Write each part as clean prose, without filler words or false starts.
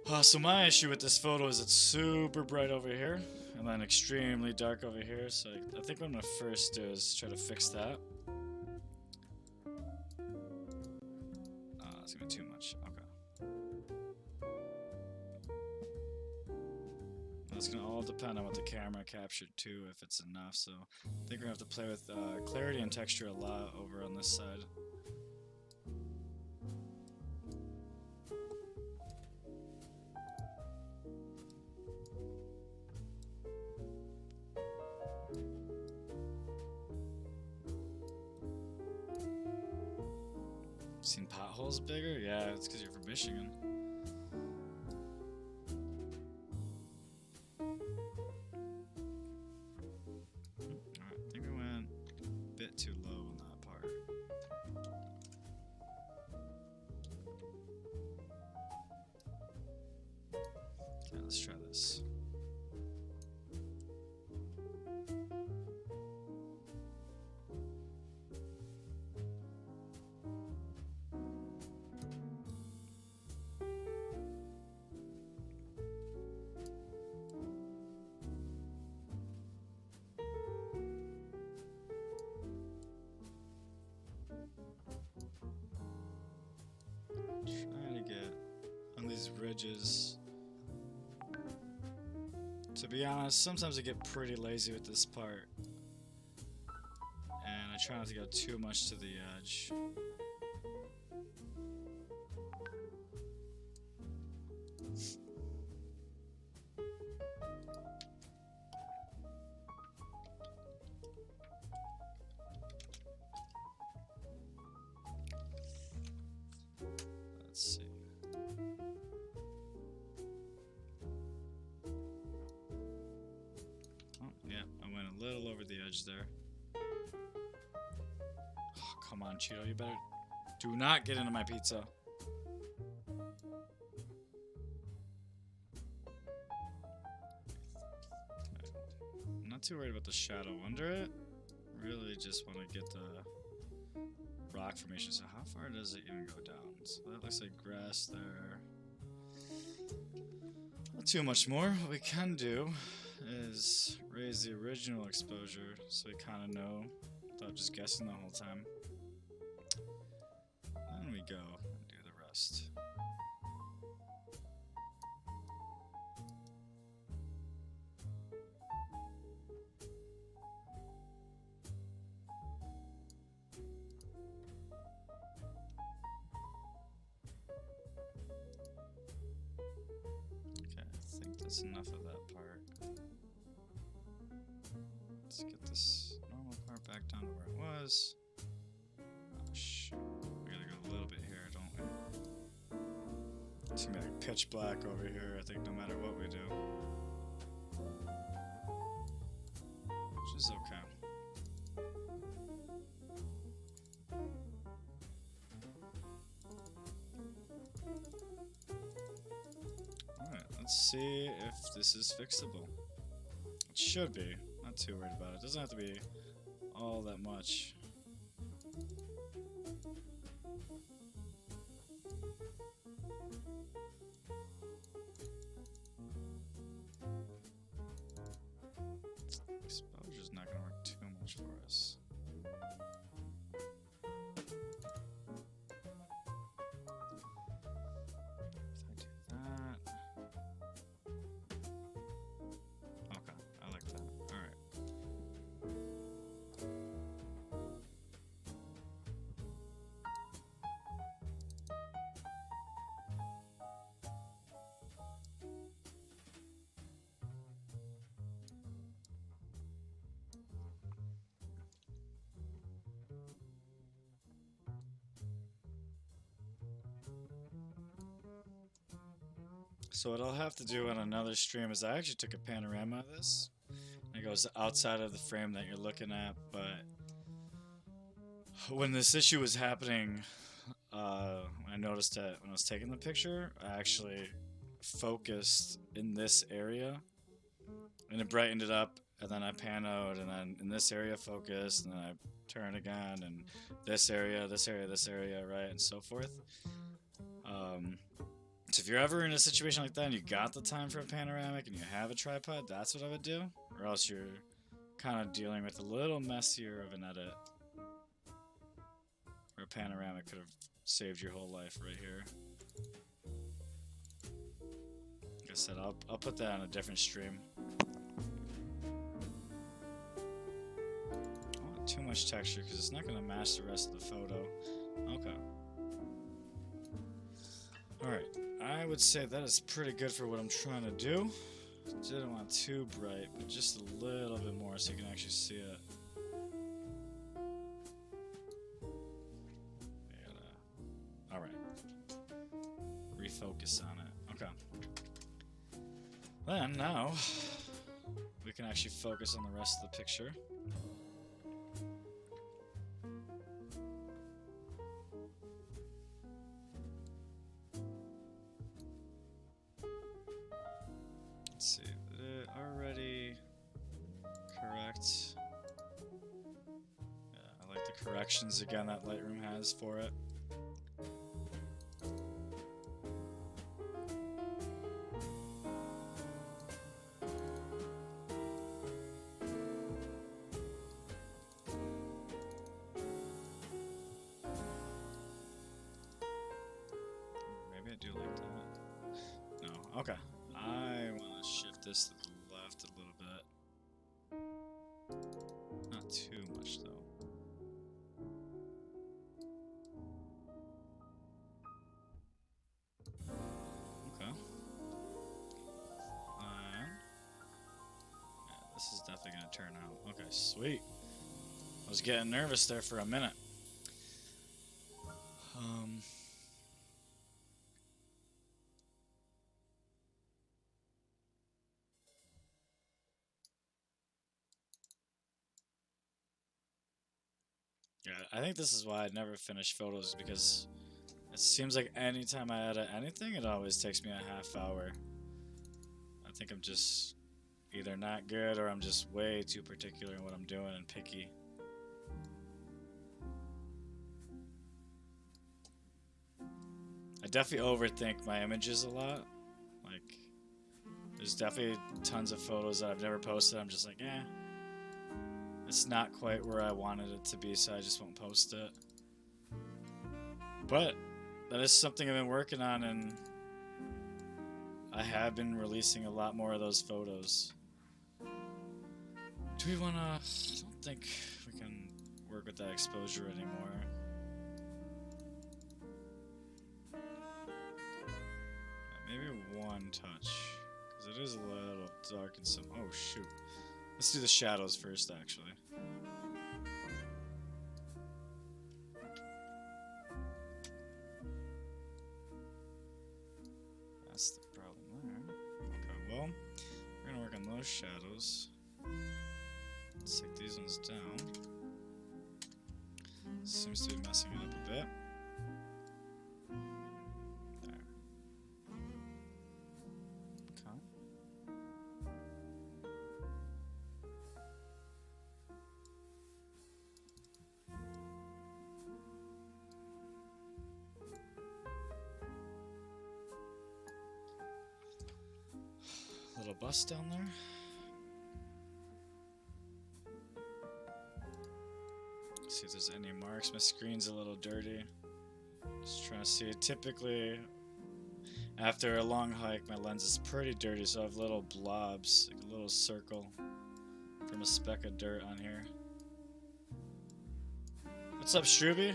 So my issue with this photo is it's super bright over here and then extremely dark over here. So I think what I'm gonna first do is try to fix that. That's gonna be too much. Okay. That's gonna all depend on what the camera captured too, if it's enough. So I think we're gonna have to play with clarity and texture a lot over on this side. Seen potholes bigger? Yeah, it's because you're from Michigan. Alright, I think we went a bit too low on that part. Okay, let's try this. Trying to get on these ridges. To be honest, sometimes I get pretty lazy with this part. And I try not to go too much to the edge. Let's see. Oh, yeah, I went a little over the edge there. Oh, come on, Cheeto, you better do not get into my pizza. I'm not too worried about the shadow under it. Really just want to get the rock formation. So how far does it even go down? So that looks like grass there. Not too much more. What we can do is raise the original exposure so we kind of know without just guessing the whole time. Then we go and do the rest. That's enough of that part. Let's get this normal part back down to where it was. Oh shoot. We gotta go a little bit here, don't we? It's gonna be like pitch black over here, I think, no matter what we do. Which is okay. Let's see if this is fixable. It should be. Not too worried about it. It doesn't have to be all that much. Exposure's not going to work too much for us. So what I'll have to do on another stream is I actually took a panorama of this. It goes outside of the frame that you're looking at, but when this issue was happening, I noticed that when I was taking the picture, I actually focused in this area, and it brightened it up, and then I panoed, and then in this area focused, and then I turn again, and this area, right, and so forth. So if you're ever in a situation like that and you got the time for a panoramic and you have a tripod, that's what I would do. Or else you're kind of dealing with a little messier of an edit. Where a panoramic could have saved your whole life right here. Like I said, I'll put that on a different stream. I don't want too much texture because it's not going to match the rest of the photo. Okay. Alright, I would say that is pretty good for what I'm trying to do. Didn't want too bright, but just a little bit more so you can actually see it. Alright. Refocus on it. Okay. Then, now, we can actually focus on the rest of the picture. Let's see, did it already correct? Yeah, I like the corrections again that Lightroom has for it. Maybe I do like that. No, okay. I want to shift this to the left a little bit. Not too much, though. Okay. Yeah, this is definitely going to turn out. Okay, sweet. I was getting nervous there for a minute. Yeah, I think this is why I never finish photos, because it seems like anytime I edit anything, it always takes me a half hour. I think I'm just either not good or I'm just way too particular in what I'm doing and picky. I definitely overthink my images a lot. Like, there's definitely tons of photos that I've never posted. I'm just like, eh. It's not quite where I wanted it to be, so I just won't post it. But that is something I've been working on, and I have been releasing a lot more of those photos. Do we want to... I don't think we can work with that exposure anymore. Maybe one touch, because it is a little dark and some... Oh, shoot. Let's do the shadows first, actually. That's the problem there. Okay, well, we're gonna work on those shadows. Let's take these ones down. Seems to be messing it up a bit. There. Okay. Little bust down there. See if there's any marks. My screen's a little dirty. Just trying to see. Typically, after a long hike, my lens is pretty dirty, so I have little blobs, like a little circle from a speck of dirt on here. What's up, Struby?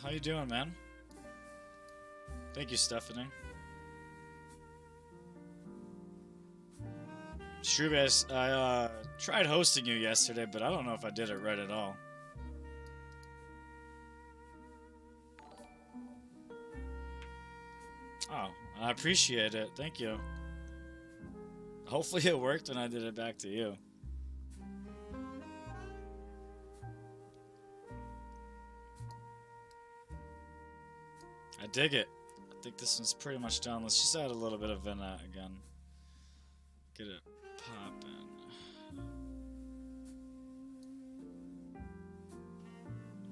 How you doing, man? Thank you, Stephanie. Struby, I tried hosting you yesterday, but I don't know if I did it right at all. Oh, I appreciate it. Thank you. Hopefully it worked when I did it back to you. I dig it. I think this one's pretty much done. Let's just add a little bit of vignette again. Get it popping.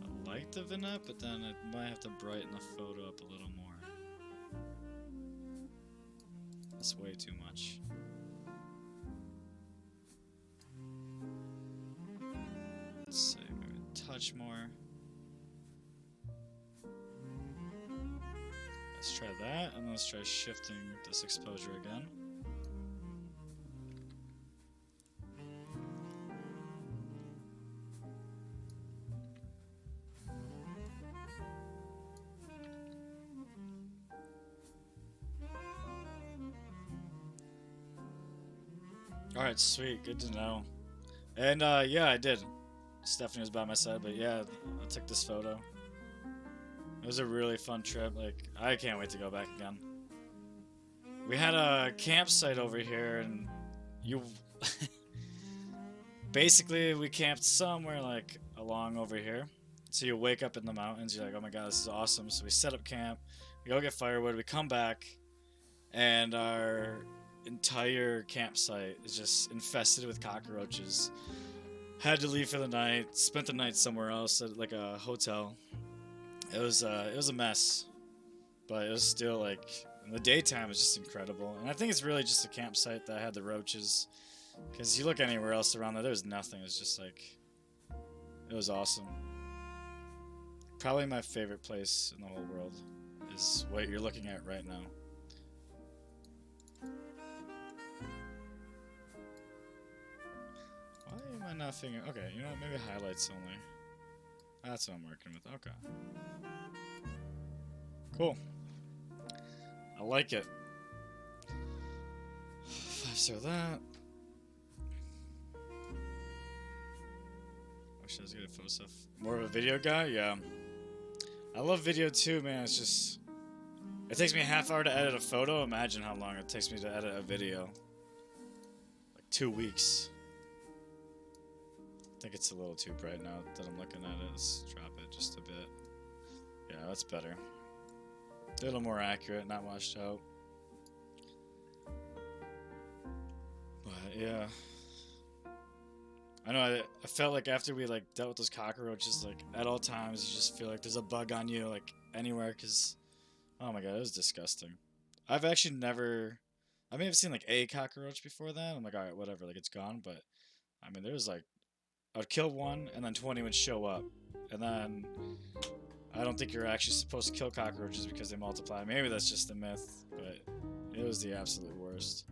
I like the vignette, but then I might have to brighten the photo up a little more. That's way too much. Let's see, maybe a touch more. Let's try that, and let's try shifting this exposure again. Alright, sweet, good to know. And yeah, I did. Stephanie was by my side, but yeah, I took this photo. It was a really fun trip. Like, I can't wait to go back again. We had a campsite over here, and you basically we camped somewhere like along over here. So you wake up in the mountains, you're like, oh my god, this is awesome. So we set up camp, we go get firewood, we come back, and our entire campsite is just infested with cockroaches. Had to leave for the night, spent the night somewhere else at like a hotel. It was a mess, but it was still like, in the daytime it was just incredible. And I think it's really just a campsite that had the roaches, because you look anywhere else around there, there's nothing. It's just like, it was awesome. Probably my favorite place in the whole world is what you're looking at right now. Why am I not figuring? Okay, you know what? Maybe highlights only. That's what I'm working with. Okay. Cool. I like it. 5-star that. Wish I was good at photo stuff. More of a video guy? Yeah. I love video too, man. It's just... It takes me a half hour to edit a photo. Imagine how long it takes me to edit a video. Like 2 weeks. I think it's a little too bright now that I'm looking at it. Let's drop it just a bit. Yeah, that's better. A little more accurate, not washed out. But yeah. I know, I felt like after we like dealt with those cockroaches, like at all times you just feel like there's a bug on you, like anywhere, because oh my god, it was disgusting. I've actually never, I may have seen like a cockroach before that. I'm like, alright, whatever, like it's gone. But I mean, there was like, I would kill one and then 20 would show up. And then I don't think you're actually supposed to kill cockroaches because they multiply. Maybe that's just a myth, but it was the absolute worst.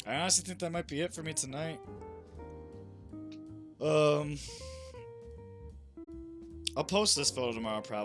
I honestly think that might be it for me tonight. I'll post this photo tomorrow probably.